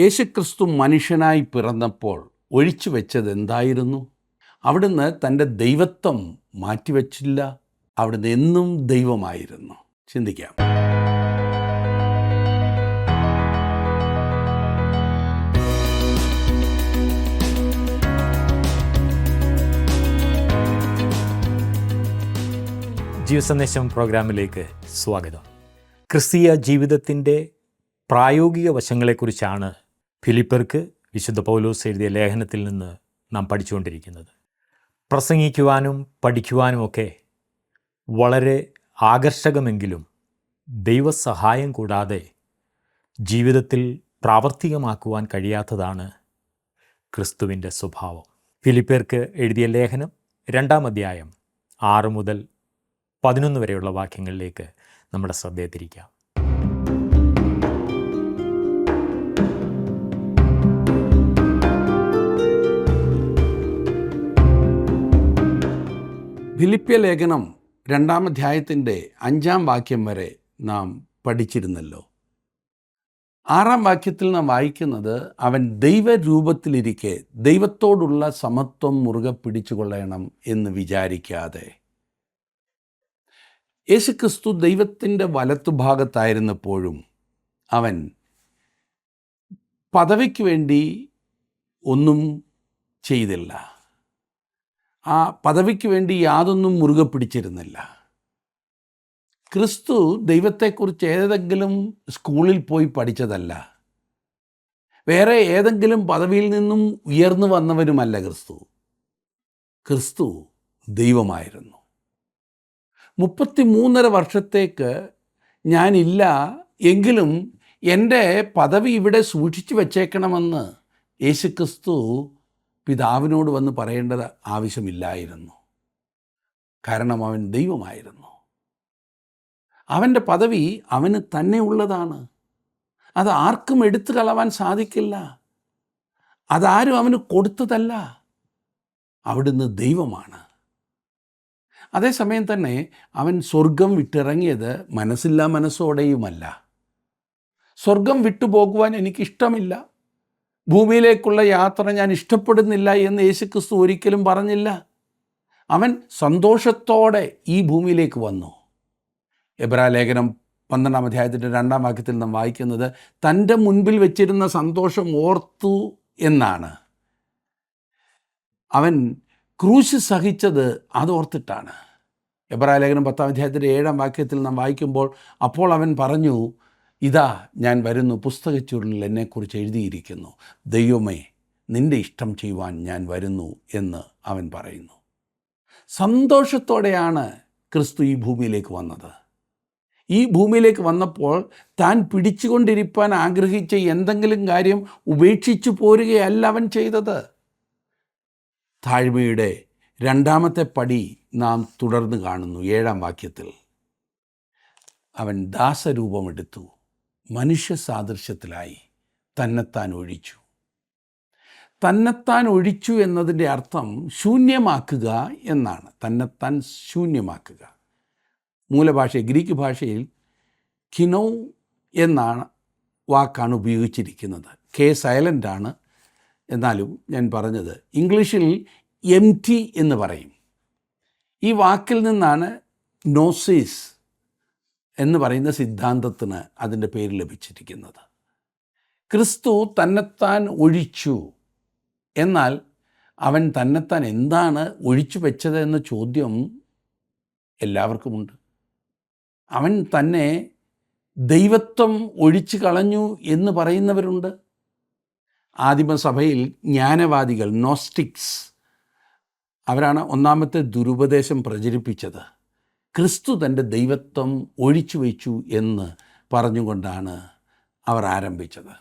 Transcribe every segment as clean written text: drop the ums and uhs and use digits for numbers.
യേശുക്രിസ്തു മനുഷ്യനായി പിറന്നപ്പോൾ ഒഴിച്ചു വെച്ചത് എന്തായിരുന്നു? അവിടുന്ന് തൻ്റെ ദൈവത്വം മാറ്റിവെച്ചില്ല. അവിടുന്ന് എന്നും ദൈവമായിരുന്നു. ചിന്തിക്കാം. ജീവസന്ദേശം പ്രോഗ്രാമിലേക്ക് സ്വാഗതം. ക്രിസ്തീയ ജീവിതത്തിൻ്റെ പ്രായോഗിക വശങ്ങളെക്കുറിച്ചാണ് ഫിലിപ്പർക്ക് വിശുദ്ധ പൗലോസ് എഴുതിയ ലേഖനത്തിൽ നിന്ന് നാം പഠിച്ചുകൊണ്ടിരിക്കുന്നത്. പ്രസംഗിക്കുവാനും പഠിക്കുവാനുമൊക്കെ വളരെ ആകർഷകമെങ്കിലും ദൈവസഹായം കൂടാതെ ജീവിതത്തിൽ പ്രാവർത്തികമാക്കുവാൻ കഴിയാത്തതാണ് ക്രിസ്തുവിൻ്റെ സ്വഭാവം. ഫിലിപ്പർക്ക് എഴുതിയ ലേഖനം 2-ാം അധ്യായം 6 മുതൽ 11 വരെയുള്ള വാക്യങ്ങളിലേക്ക് നമ്മുടെ ശ്രദ്ധയെ തിരിക്കാം. ഫിലിപ്പ്യ ലേഖനം 2-ാം അധ്യായത്തിൻ്റെ 5-ാം വാക്യം വരെ നാം പഠിച്ചിരുന്നല്ലോ. 6-ാം വാക്യത്തിൽ നാം വായിക്കുന്നത്, അവൻ ദൈവരൂപത്തിലിരിക്കെ ദൈവത്തോടുള്ള സമത്വം മുറുകെ പിടിച്ചുകൊള്ളണം എന്ന് വിചാരിക്കാതെ. യേശുക്രിസ്തു ദൈവത്തിൻ്റെ വലത്തുഭാഗത്തായിരുന്നപ്പോഴും അവൻ പദവിക്ക് വേണ്ടി ഒന്നും ചെയ്തില്ല. ആ പദവിക്ക് വേണ്ടി യാതൊന്നും മുറുകെ പിടിച്ചിരുന്നില്ല. ക്രിസ്തു ദൈവത്തെക്കുറിച്ച് ഏതെങ്കിലും സ്കൂളിൽ പോയി പഠിച്ചതല്ല. വേറെ ഏതെങ്കിലും പദവിയിൽ നിന്നും ഉയർന്നു വന്നവരുമല്ല ക്രിസ്തു ദൈവമായിരുന്നു. 33.5 വർഷത്തേക്ക് ഞാനില്ല, എങ്കിലും എൻ്റെ പദവി ഇവിടെ സൂക്ഷിച്ചു വച്ചേക്കണമെന്ന് യേശുക്രിസ്തു പിതാവിനോട് വന്ന് പറയേണ്ടത് ആവശ്യമില്ലായിരുന്നു. കാരണം അവൻ ദൈവമായിരുന്നു. അവൻ്റെ പദവി അവന് തന്നെ ഉള്ളതാണ്. അത് ആർക്കും എടുത്തു കളവാൻ സാധിക്കില്ല. അതാരും അവന് കൊടുത്തതല്ല. അവിടുന്ന് ദൈവമാണ്. അതേസമയം തന്നെ അവൻ സ്വർഗം വിട്ടിറങ്ങിയത് മനസ്സില്ലാ മനസ്സോടെയുമല്ല. സ്വർഗം വിട്ടുപോകുവാൻ എനിക്കിഷ്ടമില്ല, ഭൂമിയിലേക്കുള്ള യാത്ര ഞാൻ ഇഷ്ടപ്പെടുന്നില്ല എന്ന് യേശുക്രിസ്തു ഒരിക്കലും പറഞ്ഞില്ല. അവൻ സന്തോഷത്തോടെ ഈ ഭൂമിയിലേക്ക് വന്നു. എബ്രായ ലേഖനം 12-ാം അധ്യായത്തിൻ്റെ 2-ാം വാക്യത്തിൽ നാം വായിക്കുന്നത്, തൻ്റെ മുൻപിൽ വെച്ചിരുന്ന സന്തോഷം ഓർത്തു എന്നാണ്. അവൻ ക്രൂശ് സഹിച്ചത് അതോർത്തിട്ടാണ്. എബ്രായ ലേഖനം 10-ാം അധ്യായത്തിൻ്റെ 7-ാം വാക്യത്തിൽ നാം വായിക്കുമ്പോൾ, അപ്പോൾ അവൻ പറഞ്ഞു, ഇതാ ഞാൻ വരുന്നു, പുസ്തകച്ചുരുളിൽ എന്നെക്കുറിച്ച് എഴുതിയിരിക്കുന്നു, ദൈവമേ നിൻ്റെ ഇഷ്ടം ചെയ്യുവാൻ ഞാൻ വരുന്നു എന്ന് അവൻ പറയുന്നു. സന്തോഷത്തോടെയാണ് ക്രിസ്തു ഈ ഭൂമിയിലേക്ക് വന്നത്. ഈ ഭൂമിയിലേക്ക് വന്നപ്പോൾ താൻ പിടിച്ചുകൊണ്ടിരിപ്പാൻ ആഗ്രഹിച്ച എന്തെങ്കിലും കാര്യം ഉപേക്ഷിച്ചു പോരുകയല്ല അവൻ ചെയ്തത്. താഴ്മയുടെ 2-ാമത്തെ പടി നാം തുടർന്ന് കാണുന്നു. 7-ാം വാക്യത്തിൽ അവൻ ദാസരൂപമെടുത്തു, മനുഷ്യ സാദൃശ്യത്തിലായി തന്നെത്താൻ ഒഴിച്ചു. തന്നെത്താൻ ഒഴിച്ചു എന്നതിൻ്റെ അർത്ഥം ശൂന്യമാക്കുക എന്നാണ്. തന്നെത്താൻ ശൂന്യമാക്കുക. മൂലഭാഷ ഗ്രീക്ക് ഭാഷയിൽ കിനോ എന്നാണ് വാക്കാണ് ഉപയോഗിച്ചിരിക്കുന്നത്. കെ സൈലൻ്റാണ്. എന്നാലും ഞാൻ പറഞ്ഞത് ഇംഗ്ലീഷിൽ എംറ്റി എന്ന് പറയും. ഈ വാക്കിൽ നിന്നാണ് നോസിസ് എന്ന് പറയുന്ന സിദ്ധാന്തത്തിന് അതിൻ്റെ പേര് ലഭിച്ചിരിക്കുന്നത്. ക്രിസ്തു തന്നെത്താൻ ഒഴിച്ചു. എന്നാൽ അവൻ തന്നെത്താൻ എന്താണ് ഒഴിച്ചു വെച്ചത് എന്ന ചോദ്യം എല്ലാവർക്കുമുണ്ട്. അവൻ തന്നെ ദൈവത്വം ഒഴിച്ചു കളഞ്ഞു എന്ന് പറയുന്നവരുണ്ട്. ആദിമസഭയിൽ ജ്ഞാനവാദികൾ, നോസ്റ്റിക്സ്, അവരാണ് ഒന്നാമത്തെ ദുരുപദേശം പ്രചരിപ്പിച്ചത്. ക്രിസ്തു തൻ്റെ ദൈവത്വം ഒഴിച്ചു വച്ചു എന്ന് പറഞ്ഞുകൊണ്ടാണ് അവർ ആരംഭിച്ചത്.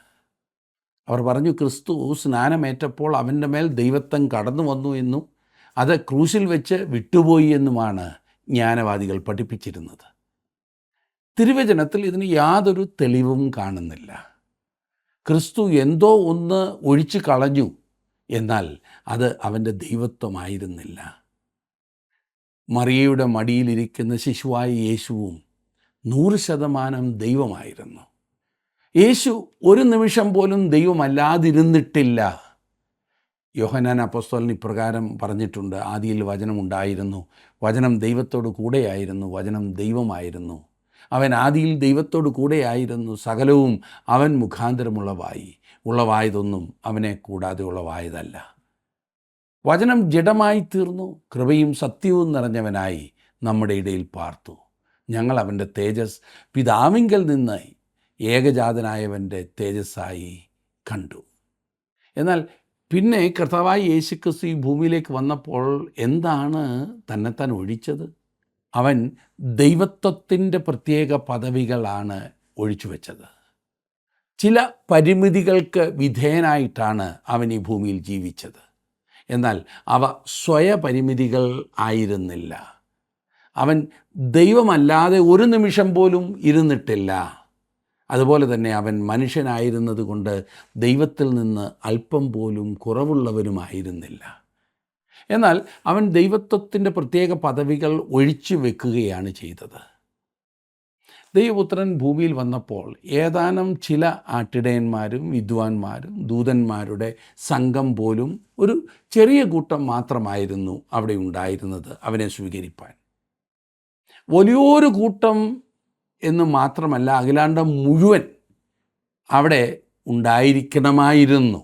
അവർ പറഞ്ഞു, ക്രിസ്തു സ്നാനമേറ്റപ്പോൾ അവൻ്റെ മേൽ ദൈവത്വം കടന്നു വന്നു എന്നും അത് ക്രൂശിൽ വെച്ച് വിട്ടുപോയി എന്നുമാണ് ജ്ഞാനവാദികൾ പഠിപ്പിച്ചിരുന്നത്. തിരുവചനത്തിൽ ഇതിന് യാതൊരു തെളിവും കാണുന്നില്ല. ക്രിസ്തു എന്തോ ഒന്ന് ഒഴിച്ചു കളഞ്ഞു, എന്നാൽ അത് അവൻ്റെ ദൈവത്വമായിരുന്നില്ല. മറിയയുടെ മടിയിലിരിക്കുന്ന ശിശുവായ യേശുവും 100% ദൈവമായിരുന്നു. യേശു ഒരു നിമിഷം പോലും ദൈവമല്ലാതിരുന്നിട്ടില്ല. യോഹന്നാൻ അപ്പോസ്തലൻ ഇപ്രകാരം പറഞ്ഞിട്ടുണ്ട്: ആദിയിൽ വചനമുണ്ടായിരുന്നു, വചനം ദൈവത്തോടു കൂടെയായിരുന്നു, വചനം ദൈവമായിരുന്നു. അവൻ ആദിയിൽ ദൈവത്തോടു കൂടെയായിരുന്നു. സകലവും അവൻ മുഖാന്തരമുള്ളവായി, ഉളവായതൊന്നും അവനെ കൂടാതെ ഉളവായതല്ല. വചനം ജഡമായി തീർന്നു, കൃപയും സത്യവും നിറഞ്ഞവനായി നമ്മുടെ ഇടയിൽ പാർത്തു. ഞങ്ങൾ അവൻ്റെ തേജസ് പിതാവിങ്കൽ നിന്ന് ഏകജാതനായവൻ്റെ തേജസ്സായി കണ്ടു. എന്നാൽ പിന്നെ കർത്താവായ യേശുക്രിസ്തു ഈ ഭൂമിയിലേക്ക് വന്നപ്പോൾ എന്താണ് തന്നെത്താൻ ഒഴിച്ചത്? അവൻ ദൈവത്വത്തിൻ്റെ പ്രത്യേക പദവികളാണ് ഒഴിച്ചു വെച്ചത്. ചില പരിമിതികൾക്ക് വിധേയനായിട്ടാണ് അവൻ ഈ ഭൂമിയിൽ ജീവിച്ചത്. എന്നാൽ അവ സ്വയപരിമിതികൾ ആയിരുന്നില്ല. അവൻ ദൈവമല്ലാതെ ഒരു നിമിഷം പോലും ഇരുന്നിട്ടില്ല. അതുപോലെ തന്നെ അവൻ മനുഷ്യനായിരുന്നത് കൊണ്ട് ദൈവത്തിൽ നിന്ന് അല്പം പോലും കുറവുള്ളവനുമായിരുന്നില്ല. എന്നാൽ അവൻ ദൈവത്വത്തിൻ്റെ പ്രത്യേക പദവികൾ ഒഴിച്ചു വെക്കുകയാണ് ചെയ്തത്. ദൈവപുത്രൻ ഭൂമിയിൽ വന്നപ്പോൾ ഏതാനും ചില ആട്ടിടയന്മാരും വിദ്വാൻമാരും ദൂതന്മാരുടെ സംഘം പോലും ഒരു ചെറിയ കൂട്ടം മാത്രമായിരുന്നു അവിടെ ഉണ്ടായിരുന്നത് അവനെ സ്വീകരിപ്പാൻ. വലിയൊരു കൂട്ടം എന്ന് മാത്രമല്ല, അഖിലാണ്ടം മുഴുവൻ അവിടെ ഉണ്ടായിരിക്കണമായിരുന്നു.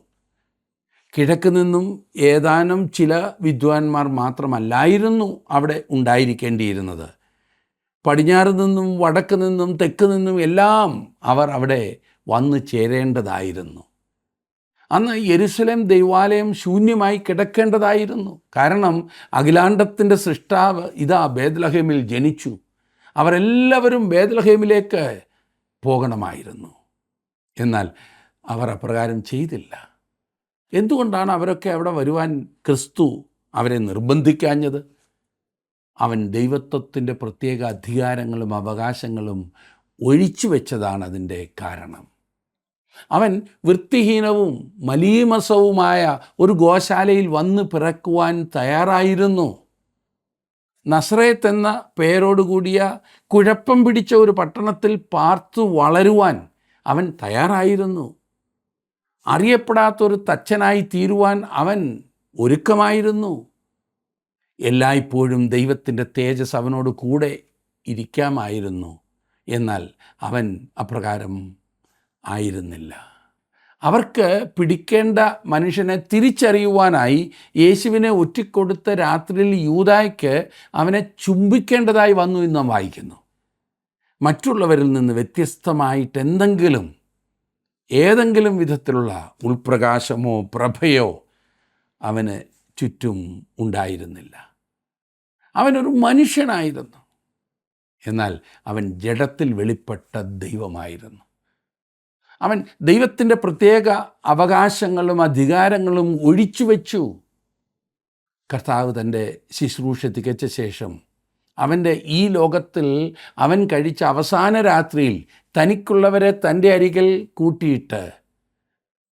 കിഴക്ക് നിന്നും ഏതാനും ചില വിദ്വാൻമാർ മാത്രമല്ലായിരുന്നു അവിടെ ഉണ്ടായിരിക്കേണ്ടിയിരുന്നത്. പടിഞ്ഞാറ് നിന്നും വടക്ക് നിന്നും തെക്ക് നിന്നും എല്ലാം അവർ അവിടെ വന്നു ചേരേണ്ടതായിരുന്നു. അന്ന് യെരുശലേം ദൈവാലയം ശൂന്യമായി കിടക്കേണ്ടതായിരുന്നു. കാരണം അഖിലാണ്ടത്തിൻ്റെ സൃഷ്ടാവ് ഇതാ ബേത്ലഹേമിൽ ജനിച്ചു. അവരെല്ലാവരും ബേത്ലഹേമിലേക്ക് പോകണമായിരുന്നു. എന്നാൽ അവർ അപ്രകാരം ചെയ്തില്ല. എന്തുകൊണ്ടാണ് അവരൊക്കെ അവിടെ വരുവാൻ ക്രിസ്തു അവരെ നിർബന്ധിക്കാഞ്ഞത്? അവൻ ദൈവത്വത്തിൻ്റെ പ്രത്യേക അധികാരങ്ങളും അവകാശങ്ങളും ഒഴിച്ചു വെച്ചതാണ് അതിൻ്റെ കാരണം. അവൻ വൃത്തിഹീനവും മലീമസവുമായ ഒരു ഗോശാലയിൽ വന്ന് പിറക്കുവാൻ തയ്യാറായിരുന്നു. നസ്രേത്ത് എന്ന പേരോടുകൂടിയ കുഴപ്പം പിടിച്ച ഒരു പട്ടണത്തിൽ പാർത്തു വളരുവാൻ അവൻ തയ്യാറായിരുന്നു. അറിയപ്പെടാത്തൊരു തച്ചനായി തീരുവാൻ അവൻ ഒരുക്കമായിരുന്നു. എല്ലായ്പ്പോഴും ദൈവത്തിൻ്റെ തേജസ് അവനോട് കൂടെ ഇരിക്കാമായിരുന്നു. എന്നാൽ അവൻ അപ്രകാരം ആയിരുന്നില്ല. അവർക്ക് പിടിക്കേണ്ട മനുഷ്യനെ തിരിച്ചറിയുവാനായി യേശുവിനെ ഒറ്റിക്കൊടുത്ത രാത്രിയിൽ യൂദായ്ക്ക് അവനെ ചുംബിക്കേണ്ടതായി വന്നു എന്ന് നാം വായിക്കുന്നു. മറ്റുള്ളവരിൽ നിന്ന് വ്യത്യസ്തമായിട്ട് ഏതെങ്കിലും വിധത്തിലുള്ള ഉൾപ്രകാശമോ പ്രഭയോ അവന് ചുറ്റും ഉണ്ടായിരുന്നില്ല. അവനൊരു മനുഷ്യനായിരുന്നു. എന്നാൽ അവൻ ജഡത്തിൽ വെളിപ്പെട്ട ദൈവമായിരുന്നു. അവൻ ദൈവത്തിൻ്റെ പ്രത്യേക അവകാശങ്ങളും അധികാരങ്ങളും ഒഴിച്ചു വെച്ചു. കർത്താവ് തൻ്റെ ശുശ്രൂഷ തികച്ച ശേഷം അവൻ്റെ ഈ ലോകത്തിൽ അവൻ കഴിച്ച അവസാന രാത്രിയിൽ തനിക്കുള്ളവരെ തൻ്റെ അരികിൽ കൂട്ടിയിട്ട്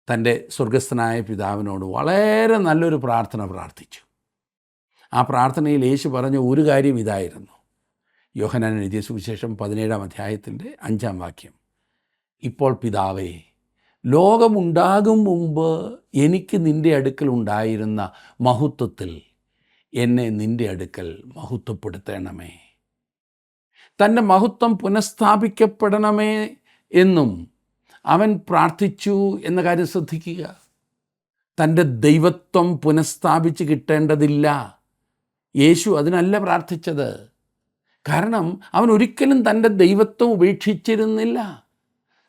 തൻ്റെ സ്വർഗസ്ഥനായ പിതാവിനോട് വളരെ നല്ലൊരു പ്രാർത്ഥന പ്രാർത്ഥിച്ചു. ആ പ്രാർത്ഥനയിൽ യേശു പറഞ്ഞ ഒരു കാര്യം ഇതായിരുന്നു. യോഹന്നാൻ എഴുതിയ സുവിശേഷം 17-ാം അധ്യായത്തിൻ്റെ 5-ാം വാക്യം: ഇപ്പോൾ പിതാവേ, ലോകമുണ്ടാകും മുമ്പ് എനിക്ക് നിൻ്റെ അടുക്കൽ ഉണ്ടായിരുന്ന മഹത്വത്തിൽ എന്നെ നിൻ്റെ അടുക്കൽ മഹത്വപ്പെടുത്തണമേ. തൻ്റെ മഹത്വം പുനഃസ്ഥാപിക്കപ്പെടണമേ എന്നും അവൻ പ്രാർത്ഥിച്ചു എന്ന കാര്യം ശ്രദ്ധിക്കുക. തൻ്റെ ദൈവത്വം പുനഃസ്ഥാപിച്ച് കിട്ടേണ്ടതില്ല. യേശു അതിനല്ല പ്രാർത്ഥിച്ചത്. കാരണം അവൻ ഒരിക്കലും തൻ്റെ ദൈവത്വം ഉപേക്ഷിച്ചിരുന്നില്ല.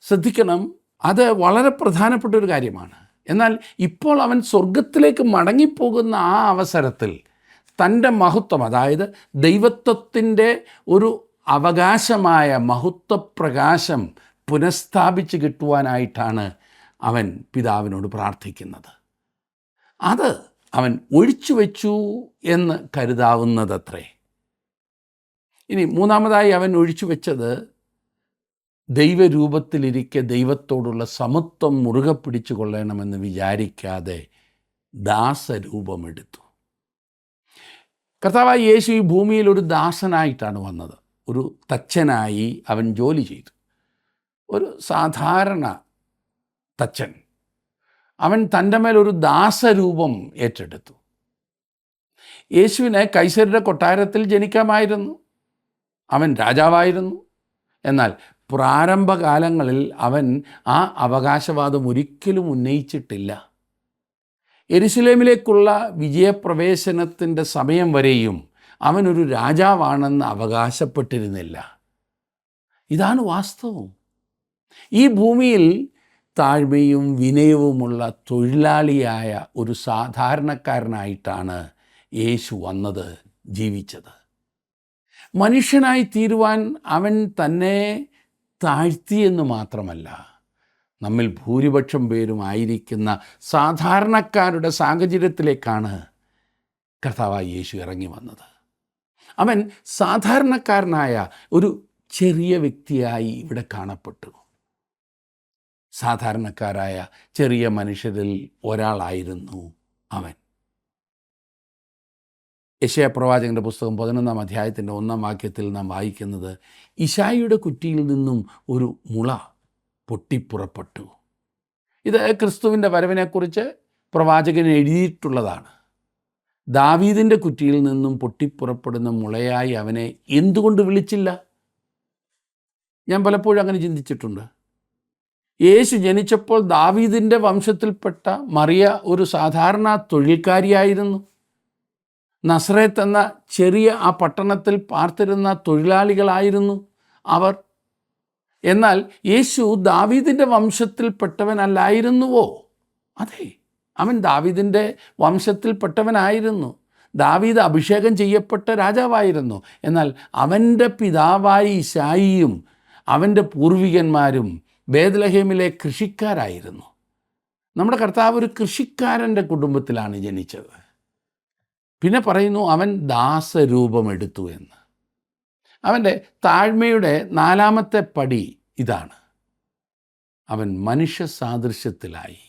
ശ്രദ്ധിക്കണം, അത് വളരെ പ്രധാനപ്പെട്ട ഒരു കാര്യമാണ്. എന്നാൽ ഇപ്പോൾ അവൻ സ്വർഗത്തിലേക്ക് മടങ്ങിപ്പോകുന്ന ആ അവസരത്തിൽ തൻ്റെ മഹത്വം, അതായത് ദൈവത്വത്തിൻ്റെ ഒരു അവകാശമായ മഹത്വപ്രകാശം പുനഃസ്ഥാപിച്ച് കിട്ടുവാനായിട്ടാണ് അവൻ പിതാവിനോട് പ്രാർത്ഥിക്കുന്നത്. അത് അവൻ ഒഴിച്ചു വെച്ചു എന്ന് കരുതാവുന്നതത്രേ. ഇനി മൂന്നാമതായി അവൻ ഒഴിച്ചു വെച്ചത് ദൈവരൂപത്തിലിരിക്കെ ദൈവത്തോടുള്ള സമത്വം മുറുകെ പിടിച്ചു കൊള്ളണമെന്ന് വിചാരിക്കാതെ ദാസരൂപമെടുത്തു. കർത്താവായ യേശു ഈ ഭൂമിയിൽ ഒരു ദാസനായിട്ടാണ് വന്നത്. ഒരു തച്ചനായി അവൻ ജോലി ചെയ്തു. ഒരു സാധാരണ തച്ചൻ. അവൻ തൻ്റെ മേലൊരു ദാസരൂപം ഏറ്റെടുത്തു. യേശുവിനെ കൈസരുടെ കൊട്ടാരത്തിൽ ജനിക്കാമായിരുന്നു, അവൻ രാജാവായിരുന്നു. എന്നാൽ പ്രാരംഭകാലങ്ങളിൽ അവൻ ആ അവകാശവാദം ഒരിക്കലും ഉന്നയിച്ചിട്ടില്ല. യെരുശലേമിലേക്കുള്ള വിജയപ്രവേശനത്തിൻ്റെ സമയം വരെയും അവനൊരു രാജാവാണെന്ന് അവകാശപ്പെട്ടിരുന്നില്ല. ഇതാണ് വാസ്തവം. ഈ ഭൂമിയിൽ താഴ്മയും വിനയവുമുള്ള തൊഴിലാളിയായ ഒരു സാധാരണക്കാരനായിട്ടാണ് യേശു വന്നത്, ജീവിച്ചത്. മനുഷ്യനായി തീരുവാൻ അവൻ തന്നെ താഴ്ത്തിയെന്ന് മാത്രമല്ല, നമ്മിൽ ഭൂരിപക്ഷം പേരും ആയിരിക്കുന്ന സാധാരണക്കാരുടെ സാഹചര്യത്തിലേക്കാണ് കർത്താവായ യേശു ഇറങ്ങി വന്നത്. അവൻ സാധാരണക്കാരനായ ഒരു ചെറിയ വ്യക്തിയായി ഇവിടെ കാണപ്പെട്ടു. സാധാരണക്കാരായ ചെറിയ മനുഷ്യരിൽ ഒരാളായിരുന്നു അവൻ. യെശയ്യാ പ്രവാചകൻ്റെ പുസ്തകം 11-ാം അധ്യായത്തിൻ്റെ 1-ാം വാക്യത്തിൽ നാം വായിക്കുന്നത്, ഇശായിയുടെ കുറ്റിയിൽ നിന്നും ഒരു മുള പൊട്ടിപ്പുറപ്പെട്ടു. ഇത് ക്രിസ്തുവിൻ്റെ വരവിനെക്കുറിച്ച് പ്രവാചകൻ എഴുതിയിട്ടുള്ളതാണ്. ദാവീദിൻ്റെ കുറ്റിയിൽ നിന്നും പൊട്ടിപ്പുറപ്പെടുന്ന മുളയായി അവനെ എന്തുകൊണ്ട് വിളിച്ചില്ല? ഞാൻ പലപ്പോഴും അങ്ങനെ ചിന്തിച്ചിട്ടുണ്ട്. യേശു ജനിച്ചപ്പോൾ ദാവീദിൻ്റെ വംശത്തിൽപ്പെട്ട മറിയ ഒരു സാധാരണ തൊഴിൽക്കാരിയായിരുന്നു. നസ്രേത്ത് എന്ന ചെറിയ ആ പട്ടണത്തിൽ പാർത്തിരുന്ന തൊഴിലാളികളായിരുന്നു അവർ. എന്നാൽ യേശു ദാവീദിൻ്റെ വംശത്തിൽപ്പെട്ടവനല്ലായിരുന്നുവോ? അതെ, അവൻ ദാവീദിൻ്റെ വംശത്തിൽപ്പെട്ടവനായിരുന്നു. ദാവീദ് അഭിഷേകം ചെയ്യപ്പെട്ട രാജാവായിരുന്നു. എന്നാൽ അവൻ്റെ പിതാവായ ഇശായിയും അവൻ്റെ പൂർവികന്മാരും ബേത്ലഹേമിലെ കൃഷിക്കാരായിരുന്നു. നമ്മുടെ കർത്താവ് ഒരു കൃഷിക്കാരൻ്റെ കുടുംബത്തിലാണ് ജനിച്ചത്. പിന്നെ പറയുന്നു അവൻ ദാസരൂപമെടുത്തു എന്ന്. അവൻ്റെ താഴ്മയുടെ 4-ാമത്തെ പടി ഇതാണ്, അവൻ മനുഷ്യ സാദൃശ്യത്തിലായി.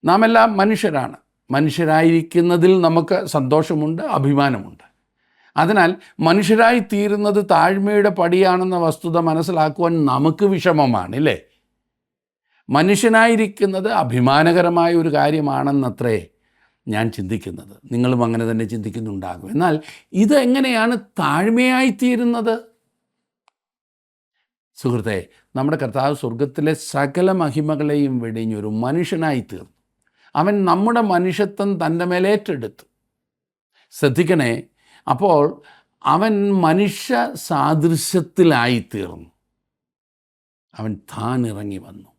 നാം എല്ലാം മനുഷ്യരാണ്. മനുഷ്യരായിരിക്കുന്നതിൽ നമുക്ക് സന്തോഷമുണ്ട്, അഭിമാനമുണ്ട്. അതിനാൽ മനുഷ്യരായി തീരുന്നത് താഴ്മയുടെ പടിയാണെന്ന വസ്തുത മനസ്സിലാക്കുവാൻ നമുക്ക് വിഷമമാണ്, ഇല്ലേ? മനുഷ്യനായിരിക്കുന്നത് അഭിമാനകരമായ ഒരു കാര്യമാണെന്നത്രേ ഞാൻ ചിന്തിക്കുന്നത്. നിങ്ങളും അങ്ങനെ തന്നെ ചിന്തിക്കുന്നുണ്ടാകും. എന്നാൽ ഇത് എങ്ങനെയാണ് താഴ്മയായിത്തീരുന്നത്? സുഹൃത്തെ, നമ്മുടെ കർത്താവ് സ്വർഗത്തിലെ സകല മഹിമകളെയും വെടിഞ്ഞൊരു മനുഷ്യനായി തീർന്നു. അവൻ നമ്മുടെ മനുഷ്യത്വം തൻ്റെ മേലേറ്റെടുത്തു. ശ്രദ്ധിക്കണേ, അപ്പോൾ അവൻ മനുഷ്യ സാദൃശ്യത്തിലായിത്തീർന്നു. അവൻ താൻ ഇറങ്ങി വന്നു.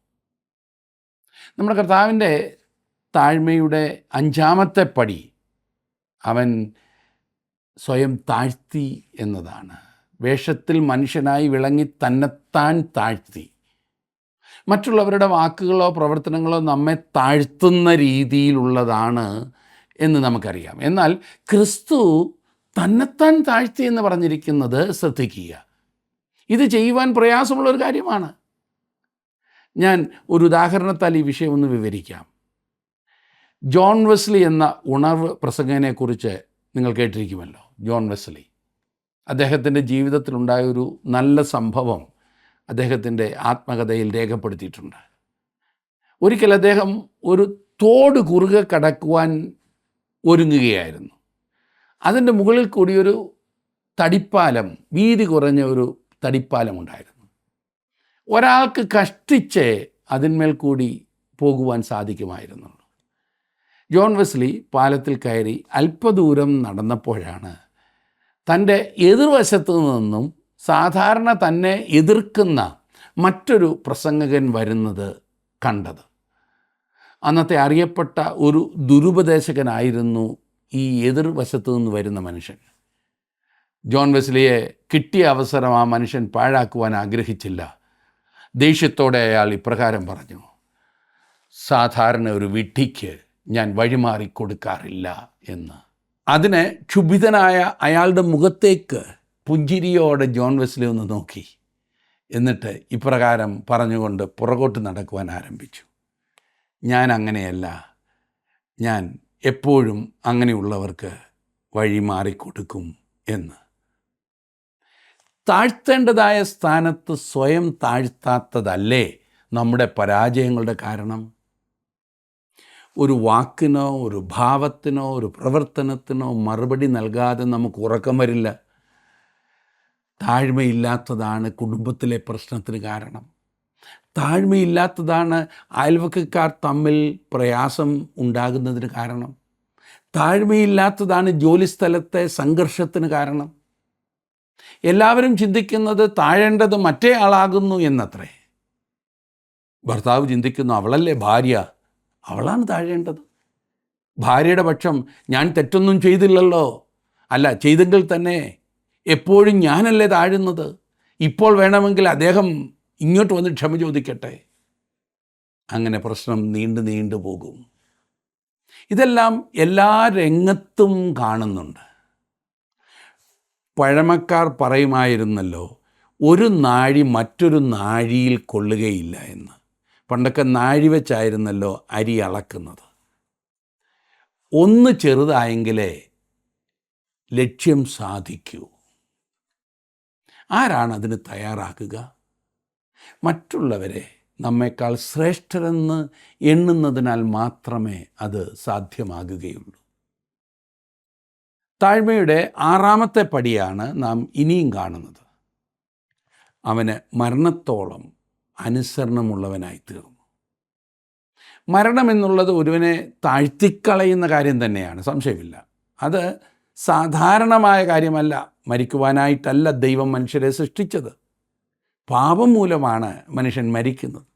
നമ്മുടെ കർത്താവിൻ്റെ താഴ്മയുടെ 5-ാമത്തെ പടി അവൻ സ്വയം താഴ്ത്തി എന്നതാണ്. വേഷത്തിൽ മനുഷ്യനായി വിളങ്ങി തന്നെത്താൻ താഴ്ത്തി. മറ്റുള്ളവരുടെ വാക്കുകളോ പ്രവർത്തനങ്ങളോ നമ്മെ താഴ്ത്തുന്ന രീതിയിലുള്ളതാണ് എന്ന് നമുക്കറിയാം. എന്നാൽ ക്രിസ്തു തന്നെത്താൻ താഴ്ത്തി എന്ന് പറഞ്ഞിരിക്കുന്നത് ശ്രദ്ധിക്കുക. ഇത് ചെയ്യുവാൻ പ്രയാസമുള്ളൊരു കാര്യമാണ്. ഞാൻ ഒരു ഉദാഹരണത്താൽ ഈ വിഷയം ഒന്ന് വിവരിക്കാം. ജോൺ വെസ്ലി എന്ന ഉണർവ് പ്രസംഗനെക്കുറിച്ച് നിങ്ങൾ കേട്ടിരിക്കുമല്ലോ. ജോൺ വെസ്ലി, അദ്ദേഹത്തിൻ്റെ ജീവിതത്തിലുണ്ടായൊരു നല്ല സംഭവം അദ്ദേഹത്തിൻ്റെ ആത്മകഥയിൽ രേഖപ്പെടുത്തിയിട്ടുണ്ട്. ഒരിക്കൽ അദ്ദേഹം ഒരു തോട് കുറുകെ കടക്കുവാൻ ഒരുങ്ങുകയായിരുന്നു. അതിൻ്റെ മുകളിൽ കൂടി ഒരു തടിപ്പാലം, വീതി കുറഞ്ഞ ഒരു തടിപ്പാലം ഉണ്ടായിരുന്നു. ഒരാൾക്ക് കഷ്ടിച്ച് അതിന്മേൽ കൂടി പോകുവാൻ സാധിക്കുമായിരുന്നുള്ളൂ. ജോൺ വെസ്ലി പാലത്തിൽ കയറി അല്പദൂരം നടന്നപ്പോഴാണ് തൻ്റെ എതിർവശത്തു നിന്നും സാധാരണ തന്നെ എതിർക്കുന്ന മറ്റൊരു പ്രസംഗകൻ വരുന്നത് കണ്ടത്. അന്നത്തെ അറിയപ്പെട്ട ഒരു ദുരുപദേശകനായിരുന്നു ഈ എതിർവശത്തു നിന്ന് വരുന്ന മനുഷ്യൻ. ജോൺ വെസ്ലിയെ കിട്ടിയ അവസരം ആ മനുഷ്യൻ പാഴാക്കുവാൻ ആഗ്രഹിച്ചില്ല. ദേഷ്യത്തോടെ അയാൾ ഇപ്രകാരം പറഞ്ഞു, സാധാരണ ഒരു വിഡ്ഢിക്ക് ഞാൻ വഴിമാറിക്കൊടുക്കാറില്ല എന്ന്. അതിന് ക്ഷുഭിതനായ അയാളുടെ മുഖത്തേക്ക് പുഞ്ചിരിയോടെ ജോൺ വെസ്ലി ഒന്ന് നോക്കി. എന്നിട്ട് ഇപ്രകാരം പറഞ്ഞുകൊണ്ട് പുറകോട്ട് നടക്കുവാൻ ആരംഭിച്ചു. ഞാൻ അങ്ങനെയല്ല, ഞാൻ എപ്പോഴും അങ്ങനെയുള്ളവർക്ക് വഴി മാറിക്കൊടുക്കും എന്ന്. താഴ്ത്തേണ്ടതായ സ്ഥാനത്ത് സ്വയം താഴ്ത്താത്തതല്ലേ നമ്മുടെ പരാജയങ്ങളുടെ കാരണം? ഒരു വാക്കിനോ ഒരു ഭാവത്തിനോ ഒരു പ്രവർത്തനത്തിനോ മറുപടി നൽകാതെ നമുക്ക് ഉറക്കം വരില്ല. താഴ്മയില്ലാത്തതാണ് കുടുംബത്തിലെ പ്രശ്നത്തിന് കാരണം. താഴ്മയില്ലാത്തതാണ് അയൽവക്കക്കാർ തമ്മിൽ പ്രയാസം ഉണ്ടാകുന്നതിന് കാരണം. താഴ്മയില്ലാത്തതാണ് ജോലിസ്ഥലത്തെ സംഘർഷത്തിന് കാരണം. എല്ലാവരും ചിന്തിക്കുന്നത് താഴേണ്ടത് മറ്റേ ആളാകുന്നു എന്നത്രേ. ഭർത്താവ് ചിന്തിക്കുന്നു, അവളല്ലേ ഭാര്യ, അവളാണ് താഴേണ്ടത്. ഭാര്യയുടെ പക്ഷം, ഞാൻ തെറ്റൊന്നും ചെയ്തില്ലല്ലോ, അല്ല ചെയ്തെങ്കിൽ തന്നെ എപ്പോഴും ഞാനല്ലേ താഴുന്നത്, ഇപ്പോൾ വേണമെങ്കിൽ അദ്ദേഹം ഇങ്ങോട്ട് വന്ന് ക്ഷമ ചോദിക്കട്ടെ. അങ്ങനെ പ്രശ്നം നീണ്ടു പോകും. ഇതെല്ലാം എല്ലാ രംഗത്തും കാണുന്നുണ്ട്. പഴമക്കാർ പറയുമായിരുന്നല്ലോ, ഒരു നാഴി മറ്റൊരു നാഴിയിൽ കൊള്ളുകയില്ല എന്ന്. പണ്ടൊക്കെ നാഴി വെച്ചായിരുന്നല്ലോ അരി അളക്കുന്നത്. ഒന്ന് ചെറുതായെങ്കിലേ ലക്ഷ്യം സാധിക്കൂ. ആരാണ് അതിന് തയ്യാറാക്കുക? മറ്റുള്ളവരെ നമ്മെക്കാൾ ശ്രേഷ്ഠരെന്ന് എണ്ണുന്നതിനാൽ മാത്രമേ അത് സാധ്യമാകുകയുള്ളൂ. താഴ്മയുടെ 6ാമത്തെ പടിയാണ് നാം ഇനിയും കാണുന്നത്. അവന് മരണത്തോളം അനുസരണമുള്ളവനായി തീർന്നു. മരണമെന്നുള്ളത് ഒരുവനെ താഴ്ത്തിക്കളയുന്ന കാര്യം തന്നെയാണ്, സംശയമില്ല. അത് സാധാരണമായ കാര്യമല്ല. മരിക്കുവാനായിട്ടല്ല ദൈവം മനുഷ്യരെ സൃഷ്ടിച്ചത്. പാപം മൂലമാണ് മനുഷ്യൻ മരിക്കുന്നത്.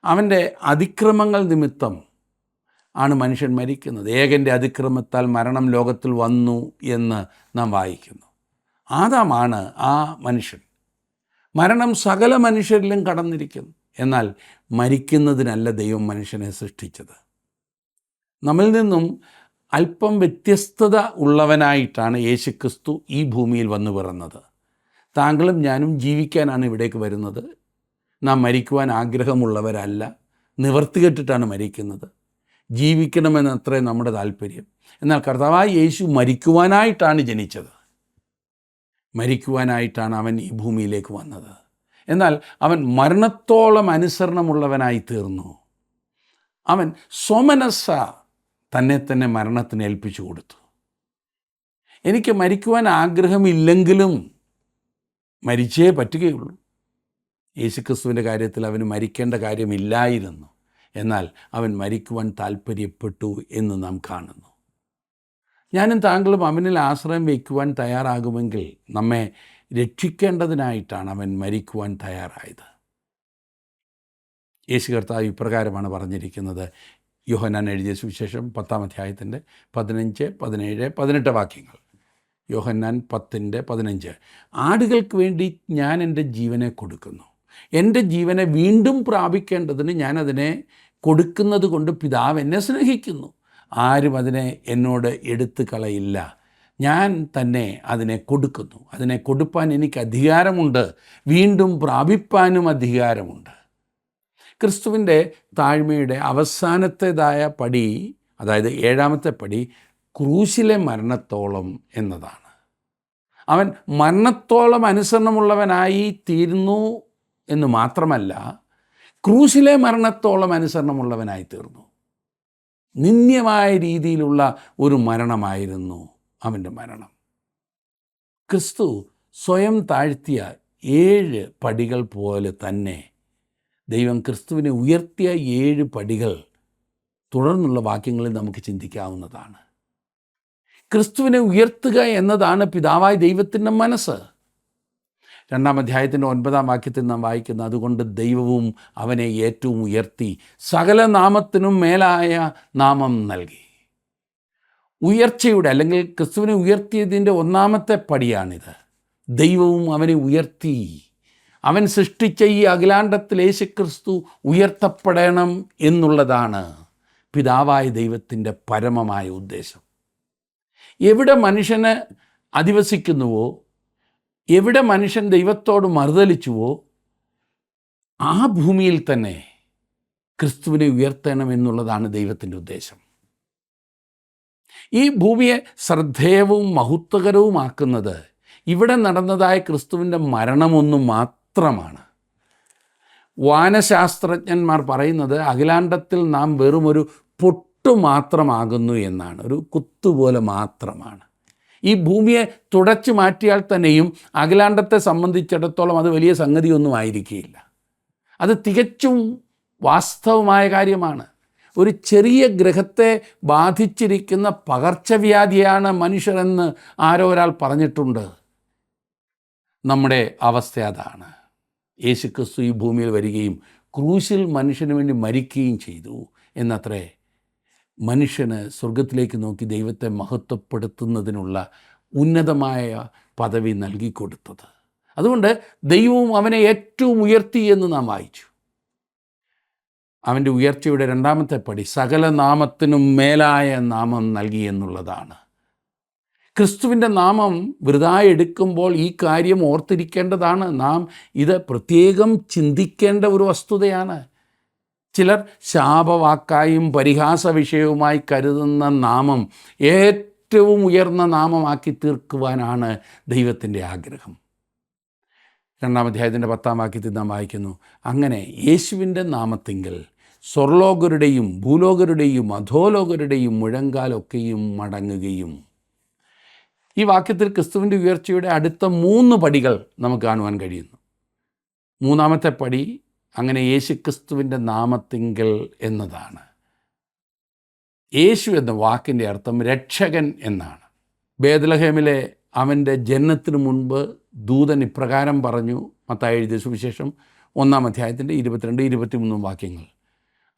അവൻ്റെ അതിക്രമങ്ങൾ നിമിത്തം ആണ് മനുഷ്യൻ മരിക്കുന്നത്. ഏകൻ്റെ അതിക്രമത്താൽ മരണം ലോകത്തിൽ വന്നു എന്ന് നാം വായിക്കുന്നു. ആദാമാണ് ആ മനുഷ്യൻ. മരണം സകല മനുഷ്യരിലും കടന്നിരിക്കുന്നു. എന്നാൽ മരിക്കുന്നതിനല്ല ദൈവം മനുഷ്യനെ സൃഷ്ടിച്ചത്. നമ്മിൽ നിന്നും അല്പം വ്യത്യസ്തത ഉള്ളവനായിട്ടാണ് യേശുക്രിസ്തു ഈ ഭൂമിയിൽ വന്നു പിറന്നത്. താങ്കളും ഞാനും ജീവിക്കാനാണ് ഇവിടേക്ക് വരുന്നത്. നാം മരിക്കുവാൻ ആഗ്രഹമുള്ളവരല്ല, നിവർത്തികെട്ടിട്ടാണ് മരിക്കുന്നത്. ജീവിക്കണമെന്നത്രേ നമ്മുടെ താല്പര്യം. എന്നാൽ കർത്താവായ യേശു മരിക്കുവാനായിട്ടാണ് ജനിച്ചത്. മരിക്കുവാനായിട്ടാണ് അവൻ ഈ ഭൂമിയിലേക്ക് വന്നത്. എന്നാൽ അവൻ മരണത്തോളം അനുസരണമുള്ളവനായി തീർന്നു. അവൻ സ്വമനസ്സ തന്നെ മരണത്തിന് ഏൽപ്പിച്ചു കൊടുത്തു. എനിക്ക് മരിക്കുവാൻ ആഗ്രഹമില്ലെങ്കിലും മരിച്ചേ പറ്റുകയുള്ളൂ. യേശുക്രിസ്തുവിൻ്റെ കാര്യത്തിൽ അവന് മരിക്കേണ്ട കാര്യമില്ലായിരുന്നു. എന്നാൽ അവൻ മരിക്കുവാൻ താല്പര്യപ്പെട്ടു എന്ന് നാം കാണുന്നു. ഞാനും താങ്കളും അവനിൽ ആശ്രയം വയ്ക്കുവാൻ തയ്യാറാകുമെങ്കിൽ നമ്മെ രക്ഷിക്കേണ്ടതിനായിട്ടാണ് അവൻ മരിക്കുവാൻ തയ്യാറായത്. യേശു കർത്താവ് ഇപ്രകാരമാണ് പറഞ്ഞിരിക്കുന്നത്. യോഹന്നാൻ എഴുതിയ സുവിശേഷം 10-ാം അധ്യായത്തിൻ്റെ 15, 17, 18 വാക്യങ്ങൾ. യോഹന്നാൻ 10:15. ആടുകൾക്ക് വേണ്ടി ഞാൻ എൻ്റെ ജീവനെ കൊടുക്കുന്നു. എൻ്റെ ജീവനെ വീണ്ടും പ്രാപിക്കേണ്ടതിന് ഞാനതിനെ കൊടുക്കുന്നത് കൊണ്ട് പിതാവ് എന്നെ സ്നേഹിക്കുന്നു. ആരും അതിനെ എന്നോട് എടുത്തു കളയില്ല. ഞാൻ തന്നെ അതിനെ കൊടുക്കുന്നു. അതിനെ കൊടുപ്പാൻ എനിക്ക് അധികാരമുണ്ട്, വീണ്ടും പ്രാപിപ്പാനും അധികാരമുണ്ട്. ക്രിസ്തുവിൻ്റെ താഴ്മയുടെ അവസാനത്തേതായ പടി, അതായത് 7ാമത്തെ പടി, ക്രൂശിലെ മരണത്തോളം എന്നതാണ്. അവൻ മരണത്തോളം അനുസരണമുള്ളവനായി തീർന്നു എന്ന് മാത്രമല്ല, ക്രൂശിലെ മരണത്തോളം അനുസരണമുള്ളവനായി തീർന്നു. നിന്ദ്യമായ രീതിയിലുള്ള ഒരു മരണമായിരുന്നു അവൻ്റെ മരണം. ക്രിസ്തു സ്വയം താഴ്ത്തിയ 7 പടികൾ പോലെ തന്നെ ദൈവം ക്രിസ്തുവിനെ ഉയർത്തിയ 7 പടികൾ തുടർന്നുള്ള വാക്യങ്ങളിൽ നമുക്ക് ചിന്തിക്കാവുന്നതാണ്. ക്രിസ്തുവിനെ ഉയർത്തുക എന്നതാണ് പിതാവായ ദൈവത്തിൻ്റെ മനസ്സ്. 2-ാം അധ്യായത്തിൻ്റെ 9-ാം വാക്യത്തിൽ നാം വായിക്കുന്ന, അതുകൊണ്ട് ദൈവവും അവനെ ഏറ്റവും ഉയർത്തി സകല നാമത്തിനും മേലായ നാമം നൽകി. ഉയർച്ചയുടെ അല്ലെങ്കിൽ ക്രിസ്തുവിനെ ഉയർത്തിയതിൻ്റെ 1-ാമത്തെ പടിയാണിത്. ദൈവവും അവനെ ഉയർത്തി. അവൻ സൃഷ്ടിച്ച ഈ അഖിലാണ്ടത്തിൽ യേശുക്രിസ്തു ഉയർത്തപ്പെടണം എന്നുള്ളതാണ് പിതാവായ ദൈവത്തിൻ്റെ പരമമായ ഉദ്ദേശം. എവിടെ മനുഷ്യന് അധിവസിക്കുന്നുവോ, എവിടെ മനുഷ്യൻ ദൈവത്തോട് മറുതലിച്ചുവോ, ആ ഭൂമിയിൽ തന്നെ ക്രിസ്തുവിനെ ഉയർത്തണം എന്നുള്ളതാണ് ദൈവത്തിൻ്റെ ഉദ്ദേശം. ഈ ഭൂമിയെ ശ്രദ്ധേയവും മഹത്വകരവുമാക്കുന്നത് ഇവിടെ നടന്നതായ ക്രിസ്തുവിൻ്റെ മരണമൊന്നു മാത്രമാണ്. വാനശാസ്ത്രജ്ഞന്മാർ പറയുന്നത് അഖിലാണ്ടത്തിൽ നാം വെറുമൊരു പൊട്ടു മാത്രമാകുന്നു എന്നാണ്, ഒരു കുത്തുപോലെ മാത്രമാണ്. ഈ ഭൂമിയെ തുടച്ചു മാറ്റിയാൽ തന്നെയും അഖിലാണ്ടത്തെ സംബന്ധിച്ചിടത്തോളം അത് വലിയ സംഗതിയൊന്നും ആയിരിക്കുകയില്ല. അത് തികച്ചും വാസ്തവമായ കാര്യമാണ്. ഒരു ചെറിയ ഗ്രഹത്തെ ബാധിച്ചിരിക്കുന്ന പകർച്ചവ്യാധിയാണ് മനുഷ്യരെന്ന് ആരോ ഒരാൾ പറഞ്ഞിട്ടുണ്ട്. നമ്മുടെ അവസ്ഥ അതാണ്. യേശുക്രിസ്തു ഈ ഭൂമിയിൽ വരികയും ക്രൂശിൽ മനുഷ്യന് വേണ്ടി മരിക്കുകയും ചെയ്തു എന്നത്രേ മനുഷ്യന് സ്വർഗത്തിലേക്ക് നോക്കി ദൈവത്തെ മഹത്വപ്പെടുത്തുന്നതിനുള്ള ഉന്നതമായ പദവി നൽകിക്കൊടുത്തത്. അതുകൊണ്ട് ദൈവവും അവനെ ഏറ്റവും ഉയർത്തി എന്ന് നാം വായിച്ചു. അവൻ്റെ ഉയർച്ചയുടെ രണ്ടാമത്തെ പടി സകല നാമത്തിനും മേലായ നാമം നൽകി എന്നുള്ളതാണ്. ക്രിസ്തുവിൻ്റെ നാമം വൃഥാ എടുക്കുമ്പോൾ ഈ കാര്യം ഓർത്തിരിക്കേണ്ടതാണ്. നാം ഇത് പ്രത്യേകം ചിന്തിക്കേണ്ട ഒരു വസ്തുതയാണ്. ചിലർ ശാപവാക്കായും പരിഹാസ വിഷയവുമായി കരുതുന്ന നാമം ഏറ്റവും ഉയർന്ന നാമമാക്കി തീർക്കുവാനാണ് ദൈവത്തിൻ്റെ ആഗ്രഹം. 2-ാം അധ്യായത്തിൻ്റെ 10-ാം വാക്യത്തിൽ നാം വായിക്കുന്നു, അങ്ങനെ യേശുവിൻ്റെ നാമത്തിങ്കൽ സ്വർലോകരുടെയും ഭൂലോകരുടെയും അധോലോകരുടെയും മുഴങ്കാലൊക്കെയും മടങ്ങുകയും. ഈ വാക്യത്തിൽ ക്രിസ്തുവിൻ്റെ ഉയർച്ചയുടെ അടുത്ത 3 പടികൾ നമുക്ക് കാണുവാൻ കഴിയുന്നു. 3-ാമത്തെ പടി അങ്ങനെ യേശുക്രിസ്തുവിൻ്റെ നാമത്തിങ്കൽ എന്നതാണ്. യേശു എന്ന വാക്കിൻ്റെ അർത്ഥം രക്ഷകൻ എന്നാണ്. ബേത്ലഹേമിലെ അവൻ്റെ ജനനത്തിനു മുൻപ് ദൂതൻ ഇപ്രകാരം പറഞ്ഞു. മത്തായി എഴുതിയ സുവിശേഷം 1-ാം അധ്യായത്തിൻ്റെ 22-23 വാക്യങ്ങൾ.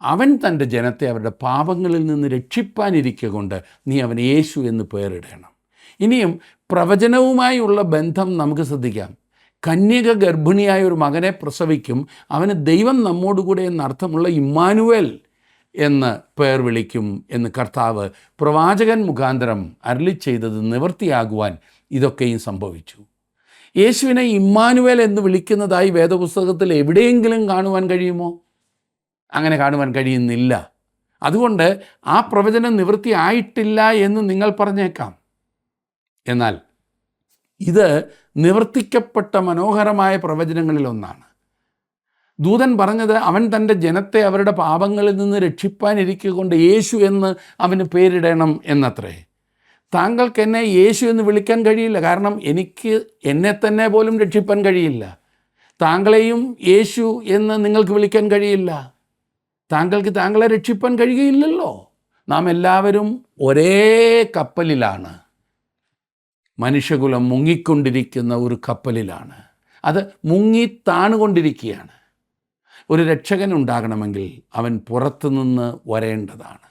അവൻ തൻ്റെ ജനത്തെ അവരുടെ പാപങ്ങളിൽ നിന്ന് രക്ഷിപ്പാനിരിക്കൊണ്ട് നീ അവന് യേശു എന്ന് പേരിടണം. ഇനിയും പ്രവചനവുമായുള്ള ബന്ധം നമുക്ക് ശ്രദ്ധിക്കാം. കന്യക ഗർഭിണിയായ ഒരു മകനെ പ്രസവിക്കും, അവന് ദൈവം നമ്മോടുകൂടെ എന്നർത്ഥമുള്ള ഇമ്മാനുവേൽ എന്ന് പേർ വിളിക്കും എന്ന് കർത്താവ് പ്രവാചകൻ മുഖാന്തരം അരുളി ചെയ്തത് നിവൃത്തിയാകുവാൻ ഇതൊക്കെയും സംഭവിച്ചു. യേശുവിനെ ഇമ്മാനുവേൽ എന്ന് വിളിക്കുന്നതായി വേദപുസ്തകത്തിൽ എവിടെയെങ്കിലും കാണുവാൻ കഴിയുമോ? അങ്ങനെ കാണുവാൻ കഴിയുന്നില്ല. അതുകൊണ്ട് ആ പ്രവചനം നിവൃത്തിയായിട്ടില്ല എന്ന് നിങ്ങൾ പറഞ്ഞേക്കാം. എന്നാൽ ഇത് നിവർത്തിക്കപ്പെട്ട മനോഹരമായ പ്രവചനങ്ങളിലൊന്നാണ്. ദൂതൻ പറഞ്ഞത് അവൻ തൻ്റെ ജനത്തെ അവരുടെ പാപങ്ങളിൽ നിന്ന് രക്ഷിപ്പാനിരിക്കൊണ്ട് യേശു എന്ന് അവന് പേരിടണം എന്നത്രേ. താങ്കൾക്ക് എന്നെ യേശു എന്ന് വിളിക്കാൻ കഴിയില്ല, കാരണം എനിക്ക് എന്നെ തന്നെ പോലും രക്ഷിപ്പാൻ കഴിയില്ല. താങ്കളെയും യേശു എന്ന് നിങ്ങൾക്ക് വിളിക്കാൻ കഴിയില്ല. താങ്കൾക്ക് താങ്കളെ രക്ഷിപ്പാൻ കഴിയുകയില്ലല്ലോ. നാം എല്ലാവരും ഒരേ കപ്പലിലാണ്. മനുഷ്യകുലം മുങ്ങിക്കൊണ്ടിരിക്കുന്ന ഒരു കപ്പലിലാണ്. അത് മുങ്ങി താണുകൊണ്ടിരിക്കുകയാണ്. ഒരു രക്ഷകൻ ഉണ്ടാകണമെങ്കിൽ അവൻ പുറത്തുനിന്ന് വരേണ്ടതാണ്.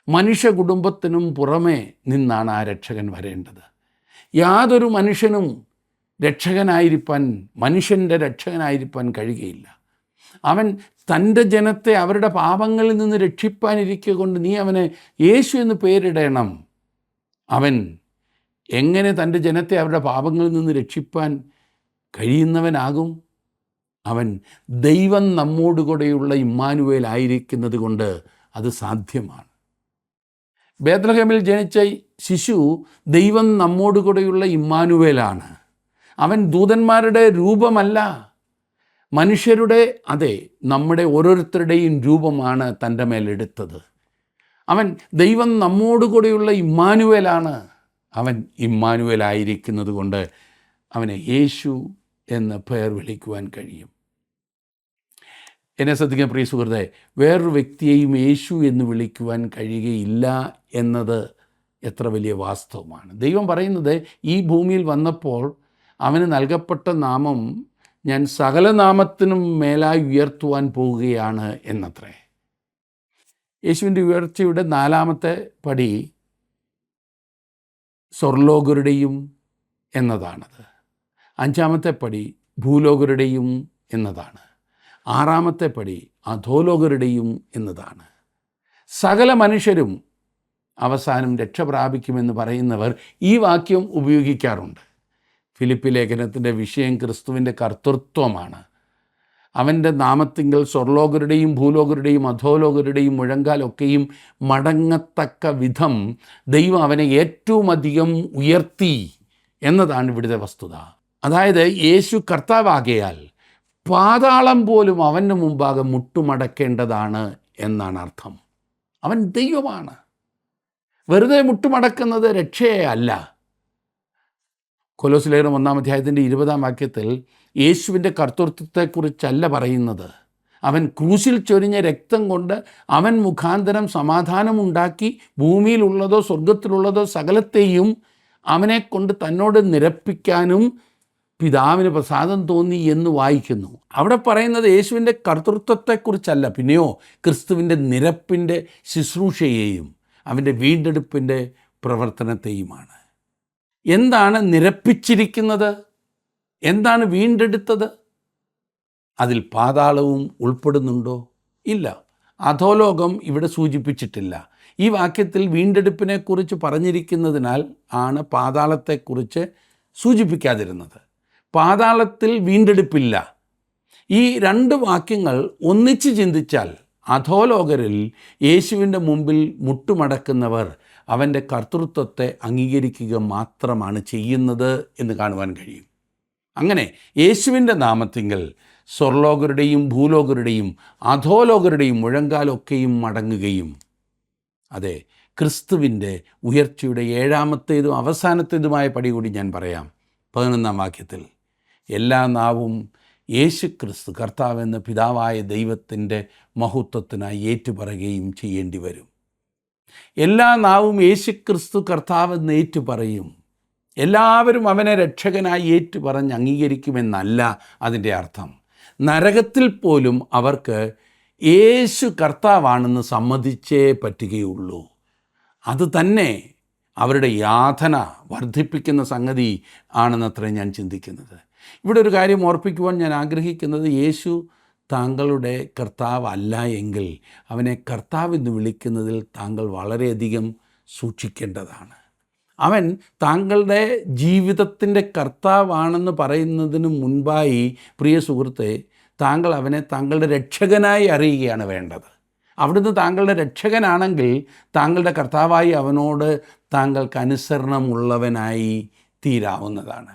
മനുഷ്യ കുടുംബത്തിനും പുറമേ നിന്നാണ് ആ രക്ഷകൻ വരേണ്ടത്. യാതൊരു മനുഷ്യനും മനുഷ്യൻ്റെ രക്ഷകനായിരിക്കാൻ കഴിയുകയില്ല. അവൻ തൻ്റെ ജനത്തെ അവരുടെ പാപങ്ങളിൽ നിന്ന് രക്ഷിപ്പാനിരിക്കൊണ്ട് നീ അവനെ യേശു എന്ന് പേരിടണം. അവൻ എങ്ങനെ തൻ്റെ ജനത്തെ അവരുടെ പാപങ്ങളിൽ നിന്ന് രക്ഷിപ്പാൻ കഴിയുന്നവനാകും? അവൻ ദൈവം നമ്മോടുകൂടെയുള്ള ഇമ്മാനുവേൽ ആയിരിക്കുന്നത് കൊണ്ട് അത് സാധ്യമാണ്. ബേത്ലഹേമിൽ ജനിച്ച ശിശു ദൈവം നമ്മോടുകൂടെയുള്ള ഇമ്മാനുവേലാണ്. അവൻ ദൂതന്മാരുടെ രൂപമല്ല, മനുഷ്യരുടെ, അതെ, നമ്മുടെ ഓരോരുത്തരുടെയും രൂപമാണ് തൻ്റെ മേലെടുത്തത്. അവൻ ദൈവം നമ്മോടുകൂടെയുള്ള ഇമ്മാനുവേലാണ്. അവൻ ഇമ്മാനുവേലായിരിക്കുന്നത് കൊണ്ട് അവനെ യേശു എന്ന് പേർ വിളിക്കുവാൻ കഴിയും. എന്നെ ശ്രദ്ധിക്കുന്ന പ്രിയ സുഹൃത്തേ, വേറൊരു വ്യക്തിയെയും യേശു എന്ന് വിളിക്കുവാൻ കഴിയുകയില്ല എന്നത് എത്ര വലിയ വാസ്തവമാണ്. ദൈവം പറയുന്നത് ഈ ഭൂമിയിൽ വന്നപ്പോൾ അവന് നൽകപ്പെട്ട നാമം ഞാൻ സകല നാമത്തിനും മേലായി ഉയർത്തുവാൻ പോവുകയാണ് എന്നത്രേ. യേശുവിൻ്റെ ഉയർച്ചയുടെ 4-ാമത്തെ പടി സ്വർലോകരുടെയും എന്നതാണത്. 5-ാമത്തെ പടി ഭൂലോകരുടെയും എന്നതാണ്. 6-ാമത്തെ പടി അധോലോകരുടെയും എന്നതാണ്. സകല മനുഷ്യരും അവസാനം രക്ഷ പ്രാപിക്കുമെന്ന് പറയുന്നവർ ഈ വാക്യം ഉപയോഗിക്കാറുണ്ട്. ഫിലിപ്പി ലേഖനത്തിൻ്റെ വിഷയം ക്രിസ്തുവിൻ്റെ കർത്തൃത്വമാണ്. അവൻ്റെ നാമത്തിങ്കൽ സ്വർലോകരുടെയും ഭൂലോകരുടെയും അധോലോകരുടെയും മുഴങ്കാലൊക്കെയും മടങ്ങത്തക്ക വിധം ദൈവം അവനെ ഏറ്റവും അധികം ഉയർത്തി എന്നതാണ് ഇവിടുത്തെ വസ്തുത. അതായത് യേശു കർത്താവാകയാൽ പാതാളം പോലും അവൻ്റെ മുമ്പാകെ മുട്ടുമടക്കേണ്ടതാണ് എന്നാണ് അർത്ഥം. അവൻ ദൈവമാണ്. വെറുതെ മുട്ടുമടക്കുന്നത് രക്ഷയെ അല്ല. കൊലോസ്യ ലേഖനം 1-ാം അധ്യായത്തിൻ്റെ 20-ാം വാക്യത്തിൽ യേശുവിൻ്റെ കർത്തൃത്വത്തെക്കുറിച്ചല്ല പറയുന്നത്. അവൻ ക്രൂശിൽ ചൊരിഞ്ഞ രക്തം കൊണ്ട് അവൻ മുഖാന്തരം സമാധാനമുണ്ടാക്കി ഭൂമിയിലുള്ളതോ സ്വർഗത്തിലുള്ളതോ സകലത്തെയും അവനെ കൊണ്ട് തന്നോട് നിരപ്പിക്കാനും പിതാവിന് പ്രസാദം തോന്നി എന്ന് വായിക്കുന്നു. അവിടെ പറയുന്നത് യേശുവിൻ്റെ കർത്തൃത്വത്തെക്കുറിച്ചല്ല, പിന്നെയോ ക്രിസ്തുവിൻ്റെ നിരപ്പിൻ്റെ ശുശ്രൂഷയെയും അവൻ്റെ വീണ്ടെടുപ്പിൻ്റെ പ്രവർത്തനത്തെയുമാണ്. എന്താണ് നിരപ്പിച്ചിരിക്കുന്നത്? എന്താണ് വീണ്ടെടുത്തത്? അതിൽ പാതാളവും ഉൾപ്പെടുന്നുണ്ടോ? ഇല്ല. അധോലോകം ഇവിടെ സൂചിപ്പിച്ചിട്ടില്ല. ഈ വാക്യത്തിൽ വീണ്ടെടുപ്പിനെക്കുറിച്ച് പറഞ്ഞിരിക്കുന്നതിനാൽ ആണ് പാതാളത്തെക്കുറിച്ച് സൂചിപ്പിക്കാതിരുന്നത്. പാതാളത്തിൽ വീണ്ടെടുപ്പില്ല. ഈ രണ്ട് വാക്യങ്ങൾ ഒന്നിച്ച് ചിന്തിച്ചാൽ അധോലോകരിൽ യേശുവിൻ്റെ മുമ്പിൽ മുട്ടുമടക്കുന്നവർ അവൻ്റെ കർത്തൃത്വത്തെ അംഗീകരിക്കുക മാത്രമാണ് ചെയ്യുന്നത് എന്ന് കാണുവാൻ കഴിയും. അങ്ങനെ യേശുവിൻ്റെ നാമത്തിങ്കൽ സ്വർലോകരുടെയും ഭൂലോകരുടെയും അധോലോകരുടെയും മുഴങ്കാലൊക്കെയും മടങ്ങുകയും, അതെ, ക്രിസ്തുവിൻ്റെ ഉയർച്ചയുടെ 7-ാമത്തേതും അവസാനത്തേതുമായ പടി കൂടി ഞാൻ പറയാം. 11-ാം വാക്യത്തിൽ എല്ലാ നാവും യേശു ക്രിസ്തു കർത്താവെന്ന പിതാവായ ദൈവത്തിൻ്റെ മഹത്വത്തിനായി ഏറ്റുപറയുകയും ചെയ്യേണ്ടി വരും. എല്ലാ നാവും യേശു ക്രിസ്തു കർത്താവെന്ന് ഏറ്റുപറയും. എല്ലാവരും അവനെ രക്ഷകനായി ഏറ്റുപറഞ്ഞ് അംഗീകരിക്കുമെന്നല്ല അതിൻ്റെ അർത്ഥം. നരകത്തിൽ പോലും അവർക്ക് യേശു കർത്താവാണെന്ന് സമ്മതിച്ചേ പറ്റുകയുള്ളൂ. അത് തന്നെ അവരുടെ യാതന വർദ്ധിപ്പിക്കുന്ന സംഗതി ആണെന്നത്രേ ഞാൻ ചിന്തിക്കുന്നത്. ഇവിടെ ഒരു കാര്യം ഓർപ്പിക്കുവാൻ ഞാൻ ആഗ്രഹിക്കുന്നത്, യേശു താങ്കളുടെ കർത്താവ് അല്ല എങ്കിൽ അവനെ കർത്താവ് എന്ന് വിളിക്കുന്നതിൽ താങ്കൾ വളരെയധികം സൂക്ഷിക്കേണ്ടതാണ്. അവൻ താങ്കളുടെ ജീവിതത്തിൻ്റെ കർത്താവാണെന്ന് പറയുന്നതിന് മുൻപായി, പ്രിയ സുഹൃത്തെ, താങ്കൾ അവനെ താങ്കളുടെ രക്ഷകനായി അറിയുകയാണ് വേണ്ടത്. അവിടുന്ന് താങ്കളുടെ രക്ഷകനാണെങ്കിൽ താങ്കളുടെ കർത്താവായി അവനോട് താങ്കൾക്ക് അനുസരണമുള്ളവനായി തീരാവുന്നതാണ്.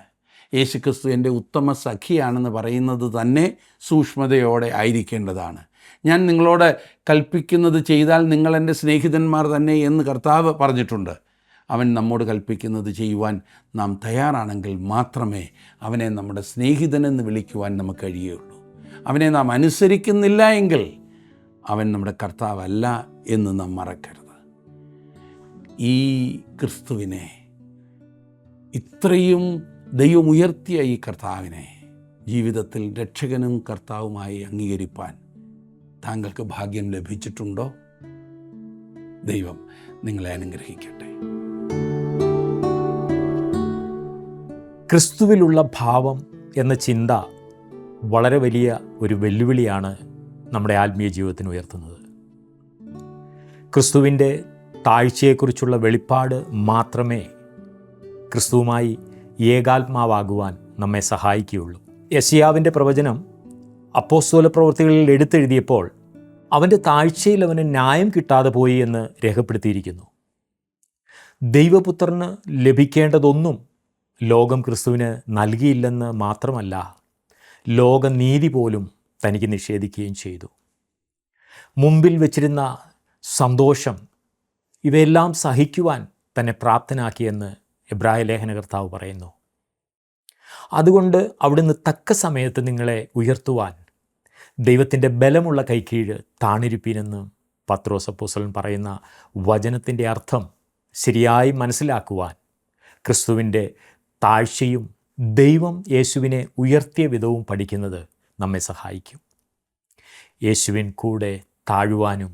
യേശുക്രിസ്തു എൻ്റെ ഉത്തമ സഖിയാണെന്ന് പറയുന്നത് തന്നെ സൂക്ഷ്മതയോടെ ആയിരിക്കേണ്ടതാണ്. ഞാൻ നിങ്ങളോട് കൽപ്പിക്കുന്നത് ചെയ്താൽ നിങ്ങൾ എൻ്റെ സ്നേഹിതന്മാർ തന്നെ എന്ന് കർത്താവ് പറഞ്ഞിട്ടുണ്ട്. അവൻ നമ്മോട് കൽപ്പിക്കുന്നത് ചെയ്യുവാൻ നാം തയ്യാറാണെങ്കിൽ മാത്രമേ അവനെ നമ്മുടെ സ്നേഹിതനെന്ന് വിളിക്കുവാൻ നമുക്ക് കഴിയുകയുള്ളൂ. അവനെ നാം അനുസരിക്കുന്നില്ല എങ്കിൽ അവൻ നമ്മുടെ കർത്താവല്ല എന്ന് നാം മറക്കരുത്. ഈ ക്രിസ്തുവിനെ, ഇത്രയും ദൈവം ഉയർത്തിയ ഈ കർത്താവിനെ ജീവിതത്തിൽ രക്ഷകനും കർത്താവുമായി അംഗീകരിപ്പാൻ താങ്കൾക്ക് ഭാഗ്യം ലഭിച്ചിട്ടുണ്ടോ? ദൈവം നിങ്ങളെ അനുഗ്രഹിക്കട്ടെ. ക്രിസ്തുവിലുള്ള ഭാവം എന്ന ചിന്ത വളരെ വലിയ ഒരു വെല്ലുവിളിയാണ് നമ്മുടെ ആത്മീയ ജീവിതത്തിന് ഉയർത്തുന്നത്. ക്രിസ്തുവിൻ്റെ താഴ്ചയെക്കുറിച്ചുള്ള വെളിപ്പാട് മാത്രമേ ക്രിസ്തുവുമായി ഏകാത്മാവാകുവാൻ നമ്മെ സഹായിക്കുകയുള്ളൂ. യെശയ്യാവിൻ്റെ പ്രവചനം അപ്പോസ്തല പ്രവൃത്തികളിൽ എടുത്തെഴുതിയപ്പോൾ അവൻ്റെ താഴ്ചയിൽ അവന് ന്യായം കിട്ടാതെ പോയി എന്ന് രേഖപ്പെടുത്തിയിരിക്കുന്നു. ദൈവപുത്രന് ലഭിക്കേണ്ടതൊന്നും ലോകം ക്രിസ്തുവിന് നൽകിയില്ലെന്ന് മാത്രമല്ല, ലോകനീതി പോലും തനിക്ക് നിഷേധിക്കുകയും ചെയ്തു. മുമ്പിൽ വച്ചിരുന്ന സന്തോഷം, ഇവയെല്ലാം സഹിക്കുവാൻ തന്നെ പ്രാപ്തനാക്കിയെന്ന് എബ്രായ ലേഖനകർത്താവ് പറയുന്നു. അതുകൊണ്ട് അവിടുന്ന് തക്ക സമയത്ത് നിങ്ങളെ ഉയർത്തുവാൻ ദൈവത്തിൻ്റെ ബലമുള്ള കൈക്കീഴ് താണിരിപ്പീനെന്ന് പത്രോസ് അപ്പോസ്തലൻ പറയുന്ന വചനത്തിൻ്റെ അർത്ഥം ശരിയായി മനസ്സിലാക്കുവാൻ ക്രിസ്തുവിൻ്റെ താഴ്ചയും ദൈവം യേശുവിനെ ഉയർത്തിയ വിധവും പഠിക്കുന്നത് നമ്മെ സഹായിക്കും. യേശുവിൻ കൂടെ താഴുവാനും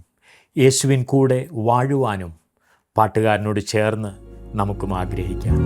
യേശുവിൻ കൂടെ വാഴുവാനും പാട്ടുകാരനോട് ചേർന്ന് നമുക്കും ആഗ്രഹിക്കാം.